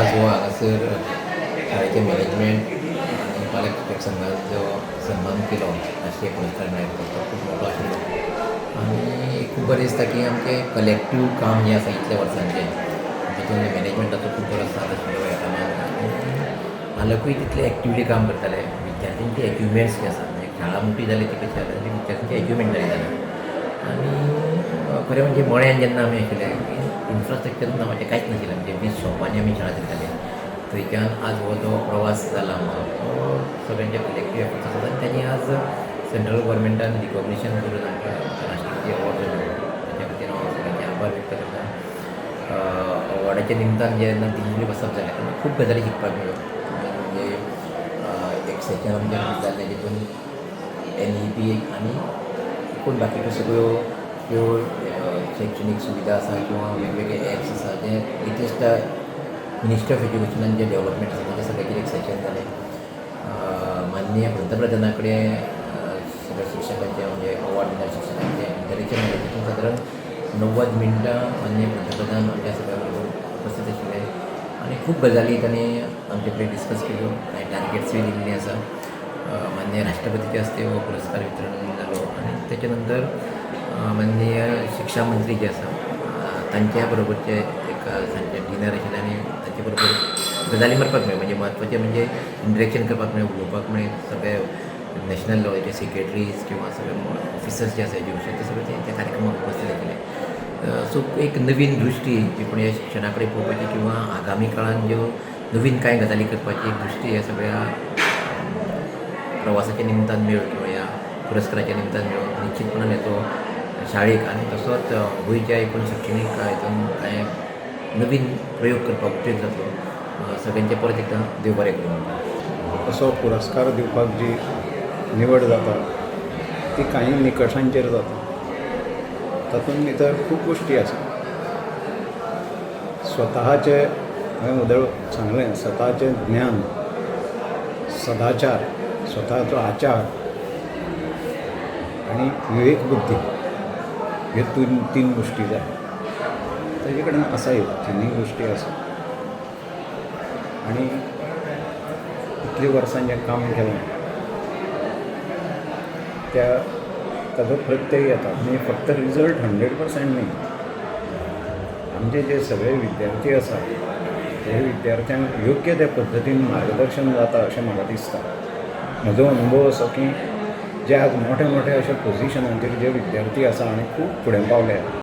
आज हो हांगासर शाळेचे मॅनेजमेंट आनी पालक शिक्षक संघाचो सन्मान केलो राष्ट्रीय पुरस्कार मेळ्ळो तो खूब मोठो आशिल्लो आनी खूब बरें दिसता की आमचें कलेक्टीव काम जें आसा इतल्या वर्सांचें तितून मॅनेजमेंटाचो खूब बरो साथ आशिल्लो ह्या कामाक पालकूय तितले एक्टिवली काम करताले विद्यार्थ्यांचे एचिवमेंट्स जे आसा म्हणजे शाळा मोठी जाली ती कशी जाता ती विद्यार्थ्यांची एचिवमेंट जाली जाल्यार आनी खरें म्हणजे मळ्यान जेन्ना आमी आशिल्ले इन्फ्रास्ट्रक्चर नांवाचें कांयच नाशिल्लें म्हणजे 20 शॉपांनी आमी शाळा चलयताले थंयच्यान आज हो जो प्रवास जाला आमचो तो सगळ्यांचे कलेक्टीव एफर्ट्स आसात आनी ताणी आज सेंट्रल गव्हर्मेंटान रिकॉग्निशन करून आमकां राष्ट्रपती अवॉर्ड मेळ्ळो ताच्या खातीर हांव सगळ्यांचे आभार व्यक्त करता अवॉर्डाच्या निमतान जेन्ना दिल्ली वचप जालें तेन्ना खूब गजाली शिकपाक मेळ्ळ्यो म्हणजे एक सेशन आमचें जाल्लें जितून NEP आनी एकूण बाकीच्यो सगळ्यो ह्यो शैक्षणीक सुविधा आसा किंवा वेगवेगळे एप्स आसा जे लेटेस्ट मिनिस्ट्री ऑफ एज्युकेशनान जे डेवलपमेंट आसा ताचे सगळ्याचेर एक सेशन जालें माननीय पंतप्रधाना कडेन सगळ्या शिक्षकांचे म्हणजे अवॉर्ड दिनार शिक्षकांचे इंटरेक्शन जालें तितून सादारण 90 मिनटां माननीय पंतप्रधान आमच्या सगळ्या बरोबर उपस्थित आशिल्ले आनी खूब गजाली तांणी आमचे कडेन डिस्कस केल्यो आनी टार्गेट्सूय दिल्लीं आसा माननीय राष्ट्रपतीचे हस्ते हो पुरस्कार वितरण जालो आनी तेच्या नंतर माननीय शिक्षा मंत्री जे आसा तांच्या बरोबरचे एक सांजचे डिनर आशिल्लें आनी तांचे बरोबर गजाली मारपाक मेळ्ळ्यो म्हणजे म्हत्वाचें म्हणजे इंटरेक्शन करपाक मेळ्ळें उलोवपाक मेळ्ळें सगळे नॅशनल लेवलाचे सेक्रेटरीज किंवा सगळे ऑफिसर्स जे आसा एज्युकेशन ते सगळे त्या कार्यक्रमाक उपस्थित आशिल्ले सो एक नवीन दृश्टी जी कोणी ह्या शिक्षणा कडेन पळोवपाची किंवा आगामी काळान ज्यो नवीन कांय गजाली करपाची एक दृश्टी ह्या सगळ्या प्रवासाच्या निमतान मेळ्ळ्यो किंवा ह्या पुरस्काराच्या निमतान मेळ्ळ्यो निश्चितपणान येतो शाळेक आनी तसोच गोंयच्या एकूण शिक्षणीक हितून कांय नवीन प्रयोग करपाक उपेग जातलो सगळ्यांचे परत एकदां देव बरें करूं असो पुरस्कार दिवपाक जी निवड जाता ती काही निकशांचेर जाता तातूंत भितर खूब गोश्टी आसा स्वताचे हांवें उदळ सांगलें स्वताचें ज्ञान सदाचार स्वताचो आचार आनी विवेक बुद्धी ह्यो तीन गोश्टी जाय ताजे कडेन आसाय तिनूय गोश्टी आसा आनी इतलीं वर्सां जें काम केलें ताजो प्रत्यय येता म्हणजे फक्त रिजल्ट 100% न्ही आमचे जे सगळे विद्यार्थी आसा ते विद्यार्थ्यांक योग्य त्या पद्दतीन मार्गदर्शन जाता अशें म्हाका दिसता म्हजो अनुभव असो की जे आज मोठे मोठे अशे पोजिशनांचेर जे विद्यार्थी आसा आनी खूब फुडें पावले